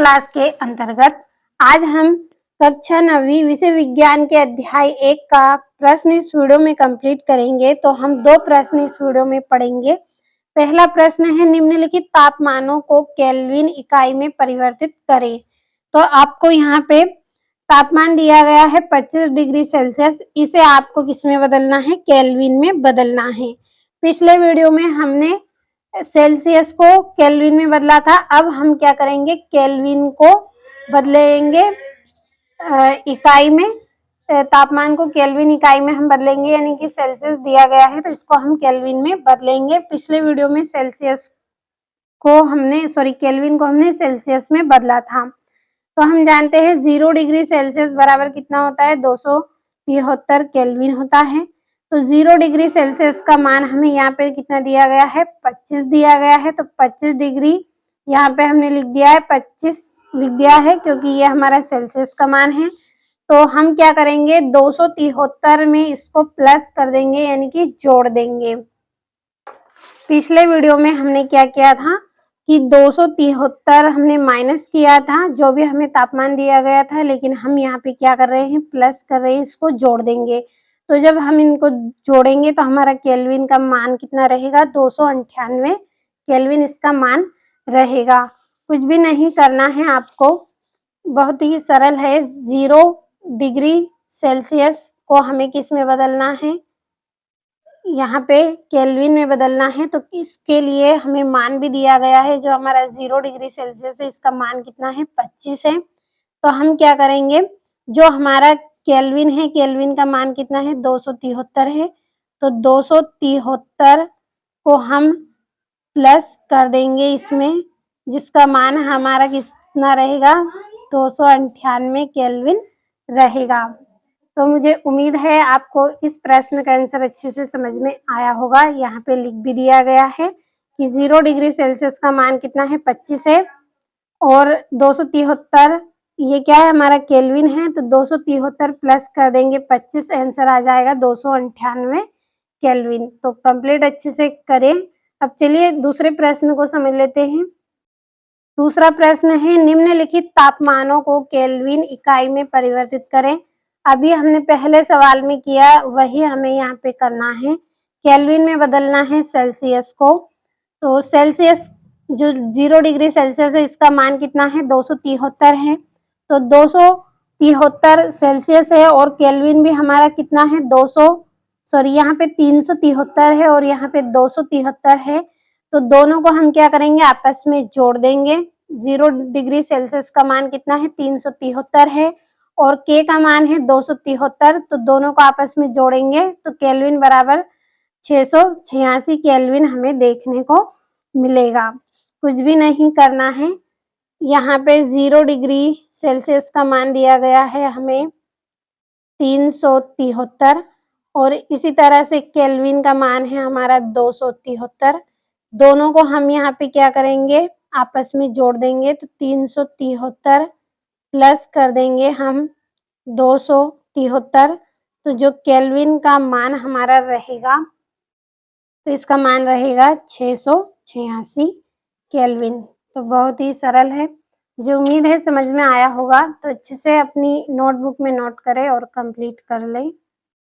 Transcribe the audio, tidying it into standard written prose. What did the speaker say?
Class के अंतर्गत आज हम कक्षा 9वीं विषय विज्ञान के अध्याय 1 का प्रश्न इस वीडियो में कंप्लीट करेंगे। तो हम दो प्रश्न इस वीडियो में पढ़ेंगे। पहला प्रश्न है, निम्नलिखित तापमानों को केल्विन इकाई में परिवर्तित करें। तो आपको यहाँ पे तापमान दिया गया है 25 डिग्री सेल्सियस, इसे आपको किसमें बदलना है? केल्विन में बदलना है। पिछले वीडियो में हमने सेल्सियस को केल्विन में बदला था। अब हम क्या करेंगे? केल्विन को बदलेंगे इकाई में, तापमान को केल्विन इकाई में हम बदलेंगे, यानी कि सेल्सियस दिया गया है तो इसको हम केल्विन में बदलेंगे। पिछले वीडियो में केल्विन को हमने सेल्सियस में बदला था। तो हम जानते हैं 0 डिग्री सेल्सियस बराबर कितना होता है? 273 केल्विन होता है। तो 0 डिग्री सेल्सियस का मान हमें यहाँ पे कितना दिया गया है? 25 दिया गया है। तो 25 डिग्री यहाँ पे हमने लिख दिया है, 25 लिख दिया है क्योंकि ये हमारा सेल्सियस का मान है। तो हम क्या करेंगे? 273 में इसको प्लस कर देंगे, यानी कि जोड़ देंगे। पिछले वीडियो में हमने क्या किया था कि 273 हमने माइनस किया था, जो भी हमें तापमान दिया गया था, लेकिन हम यहाँ पे क्या कर रहे हैं? प्लस कर रहे हैं, इसको जोड़ देंगे। तो जब हम इनको जोड़ेंगे तो हमारा केल्विन का मान कितना रहेगा? 298 केल्विन इसका मान रहेगा। कुछ भी नहीं करना है आपको, बहुत ही सरल है। 0 डिग्री सेल्सियस को हमें किस में बदलना है? यहाँ पे केल्विन में बदलना है। तो इसके लिए हमें मान भी दिया गया है, जो हमारा 0 डिग्री सेल्सियस है इसका मान कितना है? 25 है। तो हम क्या करेंगे? जो हमारा केल्विन है, केल्विन का मान कितना है? 273 है। तो 273 को हम प्लस कर देंगे इसमें, जिसका मान हमारा कितना रहेगा? 298 केल्विन रहेगा। तो मुझे उम्मीद है आपको इस प्रश्न का आंसर अच्छे से समझ में आया होगा। यहाँ पे लिख भी दिया गया है कि 0 डिग्री सेल्सियस का मान कितना है? 25 है, और 273 ये क्या है? हमारा केल्विन है। तो 273 प्लस कर देंगे 25, आंसर आ जाएगा 298 केल्विन। तो कंप्लीट अच्छे से करें। अब चलिए दूसरे प्रश्न को समझ लेते हैं। दूसरा प्रश्न है, निम्नलिखित तापमानों को केल्विन इकाई में परिवर्तित करें। अभी हमने पहले सवाल में किया, वही हमें यहाँ पे करना है। केल्विन में बदलना है सेल्सियस को। तो सेल्सियस जो 0 डिग्री सेल्सियस है इसका मान कितना है? 273 है। तो 273 सेल्सियस है, और केल्विन भी हमारा कितना है? यहाँ पे 373 है और यहाँ पे 273 है। तो दोनों को हम क्या करेंगे? आपस में जोड़ देंगे। 0 डिग्री सेल्सियस का मान कितना है? 373 है, और के का मान है 273। तो दोनों को आपस में जोड़ेंगे तो केल्विन बराबर 686 केल्विन हमें देखने को मिलेगा। कुछ भी नहीं करना है। यहाँ पे 0 डिग्री सेल्सियस का मान दिया गया है हमें 373, और इसी तरह से केल्विन का मान है हमारा 273। दोनों को हम यहाँ पे क्या करेंगे? आपस में जोड़ देंगे। तो 373 प्लस कर देंगे हम 273, तो जो केल्विन का मान हमारा रहेगा, तो इसका मान रहेगा 686 केल्विन। तो बहुत ही सरल है। मुझे उम्मीद है समझ में आया होगा। तो अच्छे से अपनी नोटबुक में नोट करें और कंप्लीट कर लें।